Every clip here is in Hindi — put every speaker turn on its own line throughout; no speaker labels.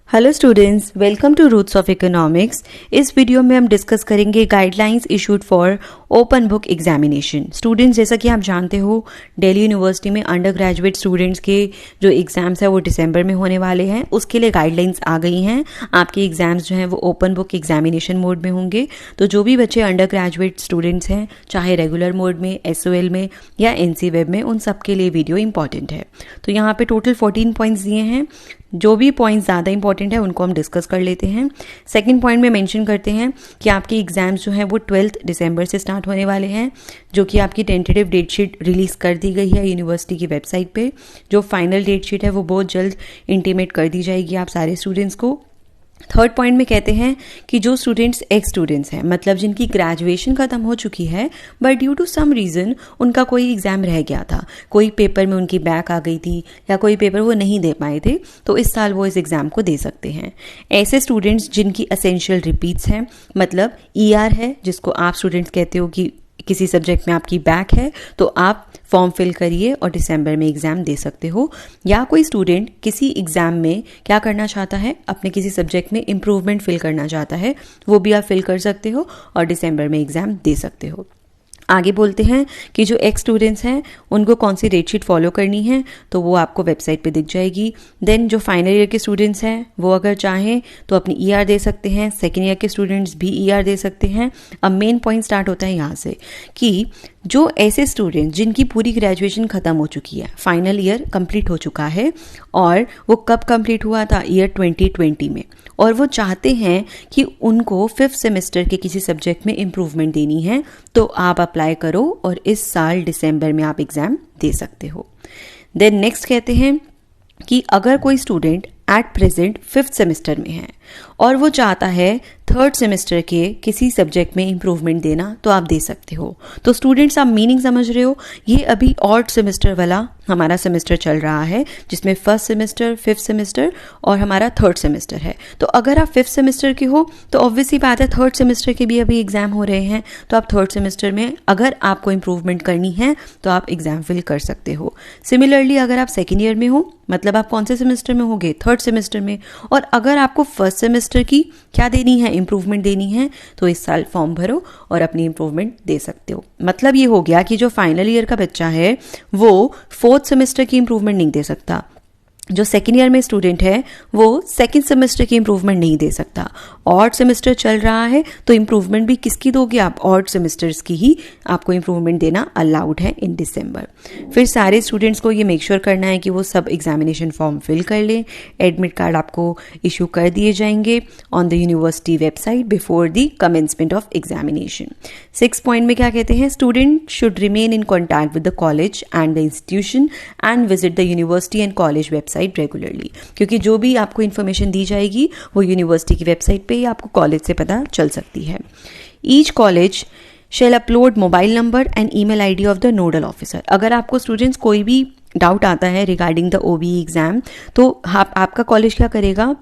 Hello students, welcome to Roots of Economics. इस वीडियो में हम डिस्कस करेंगे guidelines issued for open book examination. Students, जैसा कि आप जानते हो, दिल्ली यूनिवर्सिटी में अंडर ग्रेजुएट स्टूडेंट्स के जो एग्जाम्स है वो दिसंबर में होने वाले हैं। उसके लिए गाइडलाइंस आ गई हैं। आपके एग्जाम्स जो हैं वो ओपन बुक एग्जामिनेशन मोड में होंगे। तो जो भी बच्चे अंडर ग्रेजुएट स्टूडेंट्स हैं, चाहे रेगुलर मोड में, SOL में या NC वेब में, उन सब के लिए वीडियो इंपॉर्टेंट है। तो यहाँ पे टोटल 14 पॉइंट्स दिए हैं। जो भी पॉइंट्स ज़्यादा इंपॉर्टेंट है उनको हम डिस्कस कर लेते हैं। सेकंड पॉइंट में मेंशन करते हैं कि आपके एग्जाम्स जो हैं वो 12 दिसंबर से स्टार्ट होने वाले हैं, जो कि आपकी टेंटेटिव डेट शीट रिलीज़ कर दी गई है यूनिवर्सिटी की वेबसाइट पे। जो फाइनल डेट शीट है वो बहुत जल्द इंटीमेट कर दी जाएगी आप सारे स्टूडेंट्स को। थर्ड पॉइंट में कहते हैं कि जो स्टूडेंट्स एक्स स्टूडेंट्स हैं, मतलब जिनकी ग्रेजुएशन खत्म हो चुकी है but due to some reason उनका कोई एग्ज़ाम रह गया था, कोई पेपर में उनकी बैक आ गई थी या कोई पेपर वो नहीं दे पाए थे, तो इस साल वो इस एग्ज़ाम को दे सकते हैं। ऐसे स्टूडेंट्स जिनकी एसेंशियल रिपीट्स हैं, मतलब ER है, जिसको आप स्टूडेंट्स कहते हो कि किसी सब्जेक्ट में आपकी बैक है, तो आप फॉर्म फिल करिए और दिसंबर में एग्जाम दे सकते हो। या कोई स्टूडेंट किसी एग्जाम में क्या करना चाहता है, अपने किसी सब्जेक्ट में इम्प्रूवमेंट फिल करना चाहता है, वो भी आप फिल कर सकते हो और दिसंबर में एग्जाम दे सकते हो। आगे बोलते हैं कि जो एक्स स्टूडेंट्स हैं उनको कौन सी डेट शीट फॉलो करनी है, तो वो आपको वेबसाइट पे दिख जाएगी। देन जो फाइनल ईयर के स्टूडेंट्स हैं वो अगर चाहें तो अपनी ER दे सकते हैं। सेकेंड ईयर के स्टूडेंट्स भी ER दे सकते हैं। अब मेन पॉइंट स्टार्ट होता है यहाँ से कि जो ऐसे स्टूडेंट जिनकी पूरी ग्रेजुएशन खत्म हो चुकी है, फाइनल ईयर कंप्लीट हो चुका है, और वो कब कंप्लीट हुआ था, ईयर 2020 में, और वो चाहते हैं कि उनको 5th सेमेस्टर के किसी सब्जेक्ट में इम्प्रूवमेंट देनी है, तो आप अप्लाई करो और इस साल दिसंबर में आप एग्जाम दे सकते हो। देन नेक्स्ट कहते हैं कि अगर कोई student at present 5th semester में है और वो चाहता है 3rd सेमेस्टर के किसी सब्जेक्ट में इम्प्रूवमेंट देना, तो आप दे सकते हो। तो स्टूडेंट्स, आप मीनिंग समझ रहे हो, ये अभी ऑड सेमेस्टर वाला हमारा सेमेस्टर चल रहा है, जिसमें 1st सेमेस्टर, 5th सेमेस्टर और हमारा 3rd सेमेस्टर है। तो अगर आप 5th सेमेस्टर के हो तो ऑब्वियसली बात है 3rd सेमेस्टर के भी अभी एग्जाम हो रहे हैं, तो आप 3rd सेमेस्टर में अगर आपको इम्प्रूवमेंट करनी है तो आप एग्जाम फिल कर सकते हो। सिमिलरली अगर आप सेकेंड ईयर में हो, मतलब आप कौन से सेमेस्टर में होगे, 3rd सेमेस्टर में, और अगर आपको 1st सेमेस्टर की क्या देनी है, इम्प्रूवमेंट देनी है, तो इस साल फॉर्म भरो और अपनी इम्प्रूवमेंट दे सकते हो। मतलब ये हो गया कि जो फाइनल ईयर का बच्चा है वो 4th सेमेस्टर की इम्प्रूवमेंट नहीं दे सकता, जो सेकेंड ईयर में स्टूडेंट है वो 2nd सेमेस्टर की इम्प्रूवमेंट नहीं दे सकता। ऑड सेमेस्टर चल रहा है तो इम्प्रूवमेंट भी किसकी दोगे आप, ऑड सेमेस्टर्स की ही आपको इम्प्रूवमेंट देना अलाउड है इन दिसंबर। फिर सारे स्टूडेंट्स को ये मेक श्योर करना है कि वो सब एग्जामिनेशन फॉर्म फिल कर लें। एडमिट कार्ड आपको इशू कर दिए जाएंगे on the university website before the commencement of examination. 6 point में क्या कहते हैं, student should remain in contact with the college and the institution and visit the university and college website regularly, क्योंकि जो भी आपको इन्फॉर्मेशन दी जाएगी वो यूनिवर्सिटी की वेबसाइट पे या आपको कॉलेज से पता चल सकती है। Each college shall upload mobile number and email ID of the nodal officer. अगर आपको स्टूडेंट्स कोई भी डाउट आता है रिगार्डिंग द OBE एग्जाम, तो आपका कॉलेज क्या करेगा,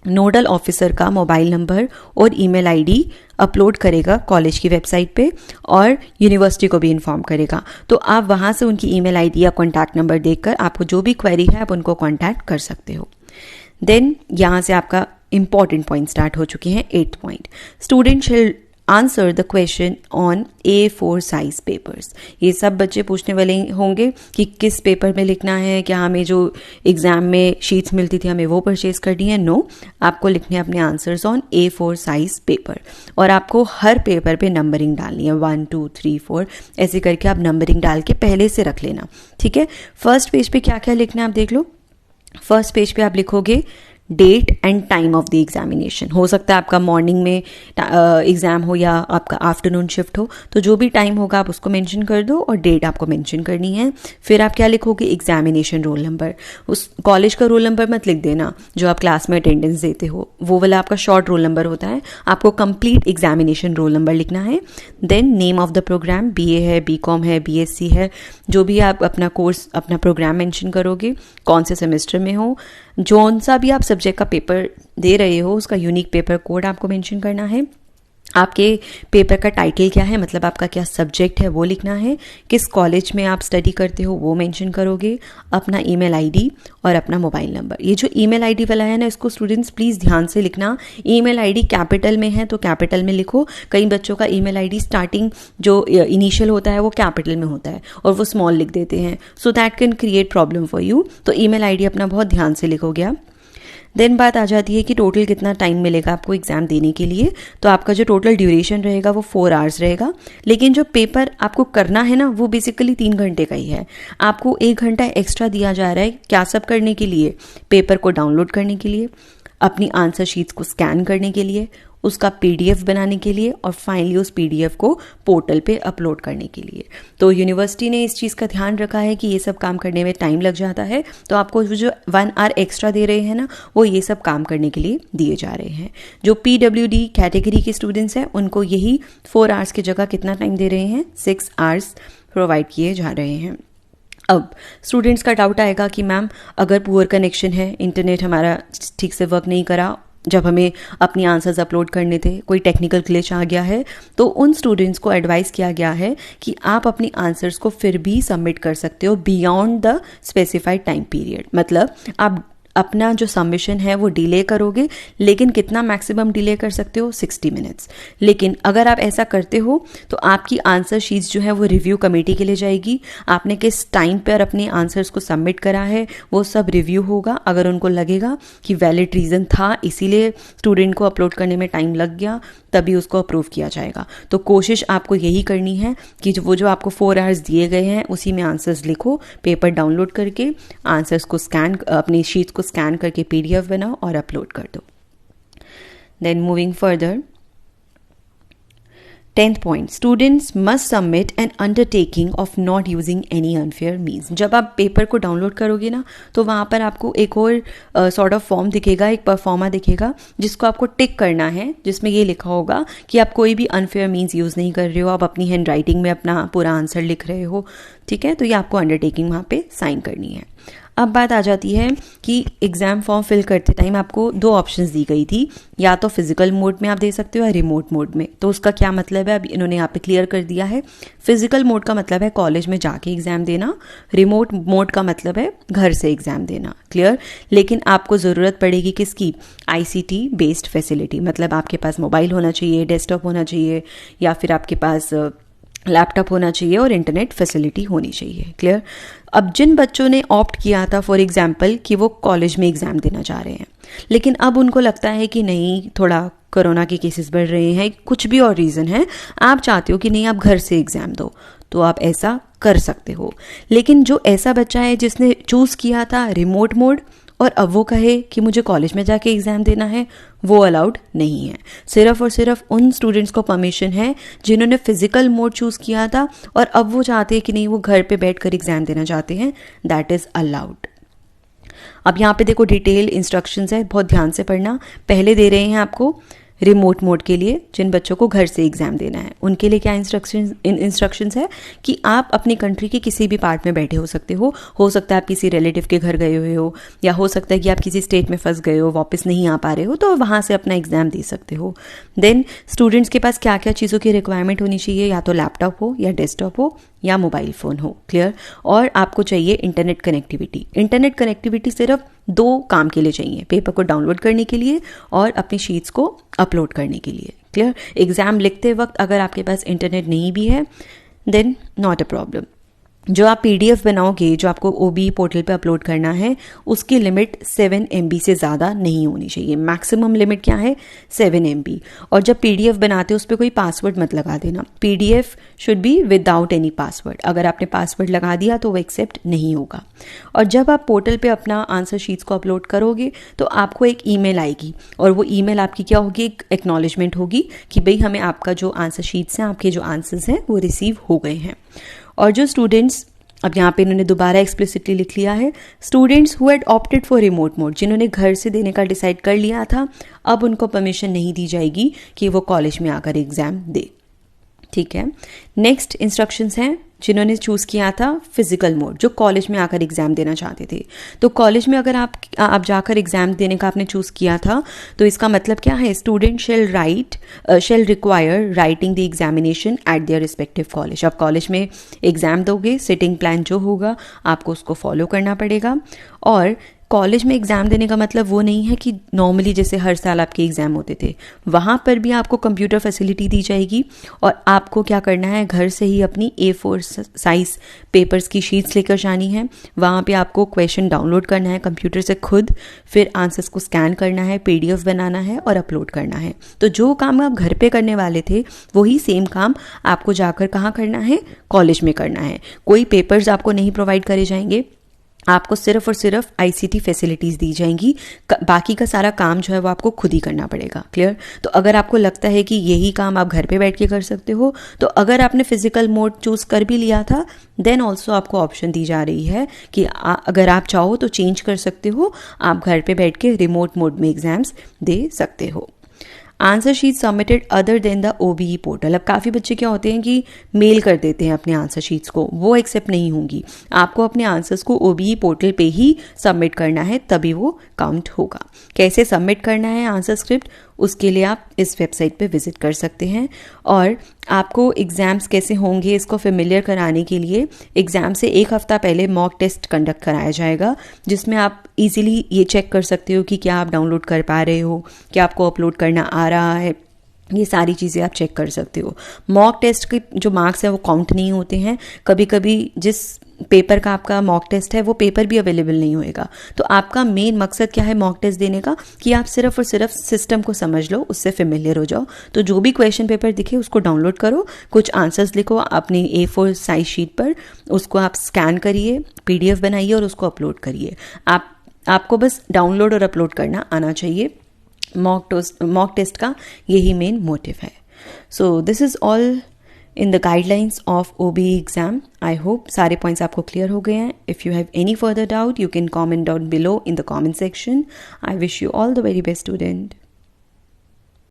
नोडल ऑफिसर का मोबाइल नंबर और ईमेल ID अपलोड करेगा कॉलेज की वेबसाइट पे और यूनिवर्सिटी को भी इन्फॉर्म करेगा। तो आप वहाँ से उनकी ईमेल ID या कॉन्टैक्ट नंबर देखकर आपको जो भी क्वेरी है आप उनको कॉन्टैक्ट कर सकते हो। देन यहाँ से आपका इंपॉर्टेंट पॉइंट स्टार्ट हो चुके हैं। 8th point, student shall answer the question on A4 size papers. ये सब बच्चे पूछने वाले होंगे कि किस पेपर में लिखना है, क्या हमें जो एग्जाम में शीट्स मिलती थी हमें वो परचेज करनी है। नो, आपको लिखने हैं अपने answers on A4 size paper, और आपको हर पेपर पे नंबरिंग डालनी है, 1 2 3 4 ऐसे करके आप नंबरिंग डाल के पहले से रख लेना, ठीक है। फर्स्ट पेज पे क्या क्या लिखना है आप देख लो। फर्स्ट पेज पे आप लिखोगे date and time of the examination. हो सकता है आपका मॉर्निंग में एग्जाम हो या आपका आफ्टरनून शिफ्ट हो, तो जो भी टाइम होगा आप उसको मेंशन कर दो और डेट आपको मेंशन करनी है। फिर आप क्या लिखोगे, एग्जामिनेशन रोल नंबर। उस कॉलेज का रोल नंबर मत लिख देना जो आप क्लास में अटेंडेंस देते हो, वो वाला आपका शॉर्ट रोल नंबर होता है। आपको कंप्लीट एग्जामिनेशन रोल नंबर लिखना है। Then name of the programme, BA है, BCom है, BSc है, जो भी आप अपना कोर्स अपना प्रोग्राम मेंशन करोगे, कौन से सेमेस्टर में हो, जौन सा भी आप सब्जेक्ट का पेपर दे रहे हो उसका यूनिक पेपर कोड आपको मेंशन करना है। आपके पेपर का टाइटल क्या है, मतलब आपका क्या सब्जेक्ट है वो लिखना है, किस कॉलेज में आप स्टडी करते हो वो मेंशन करोगे, अपना ईमेल आईडी और अपना मोबाइल नंबर। ये जो ईमेल आईडी वाला है ना, इसको स्टूडेंट्स प्लीज़ ध्यान से लिखना। ईमेल आईडी कैपिटल में है तो कैपिटल में लिखो। कई बच्चों का ईमेल आईडी स्टार्टिंग जो इनिशियल होता है वो कैपिटल में होता है और वो स्मॉल लिख देते हैं, so that can create problem for you. तो ईमेल आईडी अपना बहुत ध्यान से लिखोगे आप। देन बात आ जाती है कि टोटल कितना टाइम मिलेगा आपको एग्ज़ाम देने के लिए। तो आपका जो टोटल ड्यूरेशन रहेगा वो 4 आवर्स रहेगा, लेकिन जो पेपर आपको करना है ना वो बेसिकली 3 घंटे का ही है। आपको 1 घंटा एक्स्ट्रा दिया जा रहा है क्या सब करने के लिए, पेपर को डाउनलोड करने के लिए, अपनी आंसर शीट्स को स्कैन करने के लिए, उसका पीडीएफ बनाने के लिए और फाइनली उस पीडीएफ को पोर्टल पे अपलोड करने के लिए। तो यूनिवर्सिटी ने इस चीज़ का ध्यान रखा है कि ये सब काम करने में टाइम लग जाता है, तो आपको जो 1 आवर एक्स्ट्रा दे रहे हैं ना वो ये सब काम करने के लिए दिए जा रहे हैं। जो पीडब्ल्यूडी कैटेगरी के स्टूडेंट्स हैं उनको यही 4 आवर्स की जगह कितना टाइम दे रहे हैं, 6 आवर्स प्रोवाइड किए जा रहे हैं। अब स्टूडेंट्स का डाउट आएगा कि मैम अगर पुअर कनेक्शन है, इंटरनेट हमारा ठीक से वर्क नहीं करा जब हमें अपनी आंसर्स अपलोड करने थे, कोई टेक्निकल ग्लिच आ गया है, तो उन स्टूडेंट्स को एडवाइस किया गया है कि आप अपनी आंसर्स को फिर भी सबमिट कर सकते हो beyond the specified time period. मतलब आप अपना जो सबमिशन है वो डिले करोगे, लेकिन कितना मैक्सिमम डिले कर सकते हो, 60 मिनट्स। लेकिन अगर आप ऐसा करते हो तो आपकी आंसर शीट्स जो है वो रिव्यू कमेटी के लिए जाएगी। आपने किस टाइम पर अपने आंसर्स को सबमिट करा है वो सब रिव्यू होगा। अगर उनको लगेगा कि वैलिड रीज़न था इसीलिए स्टूडेंट को अपलोड करने में टाइम लग गया, तभी उसको अप्रूव किया जाएगा। तो कोशिश आपको यही करनी है कि जो आपको 4 आवर्स दिए गए हैं उसी में आंसर्स लिखो, पेपर डाउनलोड करके आंसर्स को स्कैन, अपनी शीट्स को स्कैन करके पीडीएफ बनाओ और अपलोड कर दो। Then moving further, 10th point, students must submit an undertaking of not using any unfair means. जब आप पेपर को डाउनलोड करोगे ना तो वहाँ पर आपको एक और सॉर्ट ऑफ फॉर्म दिखेगा, एक परफॉर्मा दिखेगा जिसको आपको टिक करना है, जिसमें ये लिखा होगा कि आप कोई भी अनफेयर मीन्स यूज़ नहीं कर रहे हो, आप अपनी हैंड राइटिंग में अपना पूरा आंसर लिख रहे हो, ठीक है। तो ये आपको अंडरटेकिंग वहाँ पे साइन करनी है। अब बात आ जाती है कि एग्ज़ाम फॉर्म फिल करते टाइम आपको 2 ऑप्शंस दी गई थी, या तो फिजिकल मोड में आप दे सकते हो या रिमोट मोड में। तो उसका क्या मतलब है अब इन्होंने यहाँ पे क्लियर कर दिया है। फिजिकल मोड का मतलब है कॉलेज में जाके एग्ज़ाम देना, रिमोट मोड का मतलब है घर से एग्ज़ाम देना, क्लियर। लेकिन आपको ज़रूरत पड़ेगी किसकी, आईसीटी बेस्ड फैसिलिटी, मतलब आपके पास मोबाइल होना चाहिए, डेस्कटॉप होना चाहिए, या फिर आपके पास लैपटॉप होना चाहिए और इंटरनेट फैसिलिटी होनी चाहिए, क्लियर। अब जिन बच्चों ने ऑप्ट किया था फॉर एग्जांपल कि वो कॉलेज में एग्ज़ाम देना चाह रहे हैं, लेकिन अब उनको लगता है कि नहीं, थोड़ा कोरोना के केसेस बढ़ रहे हैं, कुछ भी और रीज़न है, आप चाहते हो कि नहीं आप घर से एग्ज़ाम दो, तो आप ऐसा कर सकते हो। लेकिन जो ऐसा बच्चा है जिसने चूज़ किया था रिमोट मोड और अब वो कहे कि मुझे कॉलेज में जाके एग्ज़ाम देना है, वो अलाउड नहीं है। सिर्फ और सिर्फ उन स्टूडेंट्स को परमिशन है जिन्होंने फिजिकल मोड चूज़ किया था और अब वो चाहते हैं कि नहीं वो घर पे बैठकर एग्ज़ाम देना चाहते हैं, दैट इज़ अलाउड। अब यहाँ पे देखो डिटेल इंस्ट्रक्शंस है, बहुत ध्यान से पढ़ना। पहले दे रहे हैं आपको रिमोट मोड के लिए, जिन बच्चों को घर से एग्ज़ाम देना है उनके लिए क्या इंस्ट्रक्शंस है कि आप अपनी कंट्री के किसी भी पार्ट में बैठे हो सकते हो सकता है आप किसी रिलेटिव के घर गए हुए हो, या हो सकता है कि आप किसी स्टेट में फंस गए हो, वापस नहीं आ पा रहे हो, तो वहाँ से अपना एग्ज़ाम दे सकते हो। देन स्टूडेंट्स के पास क्या क्या चीज़ों की रिक्वायरमेंट होनी चाहिए, या तो लैपटॉप हो या डेस्कटॉप हो या मोबाइल फ़ोन हो, क्लियर। और आपको चाहिए इंटरनेट कनेक्टिविटी। इंटरनेट कनेक्टिविटी सिर्फ 2 काम के लिए चाहिए, पेपर को डाउनलोड करने के लिए और अपनी शीट्स को अपलोड करने के लिए, क्लियर। एग्ज़ाम लिखते वक्त अगर आपके पास इंटरनेट नहीं भी है देन नॉट अ प्रॉब्लम। जो आप पीडीएफ बनाओगे, जो आपको ओबी पोर्टल पे अपलोड करना है, उसकी लिमिट 7 MB से ज़्यादा नहीं होनी चाहिए। मैक्सिमम लिमिट क्या है, 7 MB। और जब पीडीएफ बनाते हो उस पर कोई पासवर्ड मत लगा देना, PDF should be without any password. अगर आपने पासवर्ड लगा दिया तो वो एक्सेप्ट नहीं होगा। और जब आप पोर्टल पे अपना आंसर शीट्स को अपलोड करोगे तो आपको एक ईमेल आएगी, और वो ईमेल आपकी क्या होगी, एक एक्नॉलेजमेंट होगी कि भाई हमें आपका जो आंसर शीट्स हैं, आपके जो आंसर्स हैं वो रिसीव हो गए हैं। और जो स्टूडेंट्स, अब यहाँ पे इन्होंने दोबारा एक्सप्लिसिटली लिख लिया है, students who had opted for remote mode, जिन्होंने घर से देने का डिसाइड कर लिया था, अब उनको परमिशन नहीं दी जाएगी कि वो कॉलेज में आकर एग्जाम दे। ठीक है। नेक्स्ट इंस्ट्रक्शंस हैं जिन्होंने चूज़ किया था फिजिकल मोड, जो कॉलेज में आकर एग्ज़ाम देना चाहते थे। तो कॉलेज में अगर आप जाकर एग्ज़ाम देने का आपने चूज़ किया था, तो इसका मतलब क्या है, student shall require writing the examination at their respective college. आप कॉलेज में एग्ज़ाम दोगे, सिटिंग प्लान जो होगा आपको उसको फॉलो करना पड़ेगा। और कॉलेज में एग्ज़ाम देने का मतलब वो नहीं है कि नॉर्मली जैसे हर साल आपके एग्ज़ाम होते थे, वहाँ पर भी आपको कंप्यूटर फैसिलिटी दी जाएगी और आपको क्या करना है, घर से ही अपनी A4 साइज़ पेपर्स की शीट्स लेकर जानी है। वहाँ पे आपको क्वेश्चन डाउनलोड करना है कंप्यूटर से खुद, फिर आंसर्स को स्कैन करना है, PDF बनाना है और अपलोड करना है। तो जो काम आप घर पे करने वाले थे वही सेम काम आपको जाकर कहाँ करना है, कॉलेज में करना है। कोई पेपर्स आपको नहीं प्रोवाइड करे जाएंगे, आपको सिर्फ और सिर्फ ICT फैसिलिटीज़ दी जाएंगी, बाकी का सारा काम जो है वो आपको खुद ही करना पड़ेगा। क्लियर? तो अगर आपको लगता है कि यही काम आप घर पे बैठ के कर सकते हो, तो अगर आपने फिजिकल मोड चूज़ कर भी लिया था, देन ऑल्सो आपको ऑप्शन दी जा रही है कि अगर आप चाहो तो चेंज कर सकते हो, आप घर पे बैठ के रिमोट मोड में एग्जाम्स दे सकते हो। Answer sheet submitted other than the OBE portal. अब काफ़ी बच्चे क्या होते हैं कि मेल कर देते हैं अपने आंसर शीट्स को, वो एक्सेप्ट नहीं होंगी। आपको अपने आंसर्स को OBE पोर्टल पे ही सबमिट करना है, तभी वो काउंट होगा। कैसे सबमिट करना है आंसर स्क्रिप्ट, उसके लिए आप इस वेबसाइट पे विजिट कर सकते हैं। और आपको एग्ज़ाम्स कैसे होंगे इसको फेमिलियर कराने के लिए एग्ज़ाम से एक हफ़्ता पहले मॉक टेस्ट कंडक्ट कराया जाएगा, जिसमें आप इजीली ये चेक कर सकते हो कि क्या आप डाउनलोड कर पा रहे हो, क्या आपको अपलोड करना आ रहा है, ये सारी चीज़ें आप चेक कर सकते हो। मॉक टेस्ट के जो मार्क्स हैं वो काउंट नहीं होते हैं। कभी कभी जिस पेपर का आपका मॉक टेस्ट है वो पेपर भी अवेलेबल नहीं होएगा। तो आपका मेन मकसद क्या है मॉक टेस्ट देने का, कि आप सिर्फ और सिर्फ सिस्टम को समझ लो, उससे फेमिलियर हो जाओ। तो जो भी क्वेश्चन पेपर दिखे उसको डाउनलोड करो, कुछ आंसर्स लिखो अपनी A4 साइज शीट पर, उसको आप स्कैन करिए, PDF बनाइए और उसको अपलोड करिए। आपको बस डाउनलोड और अपलोड करना आना चाहिए। मॉक टेस्ट का यही मेन मोटिव है। So this is all in the guidelines of OBE exam. I hope सारे पॉइंट्स आपको क्लियर हो गए हैं. If you have any further doubt, you can comment down below in the comment section. I wish you all the very best, student.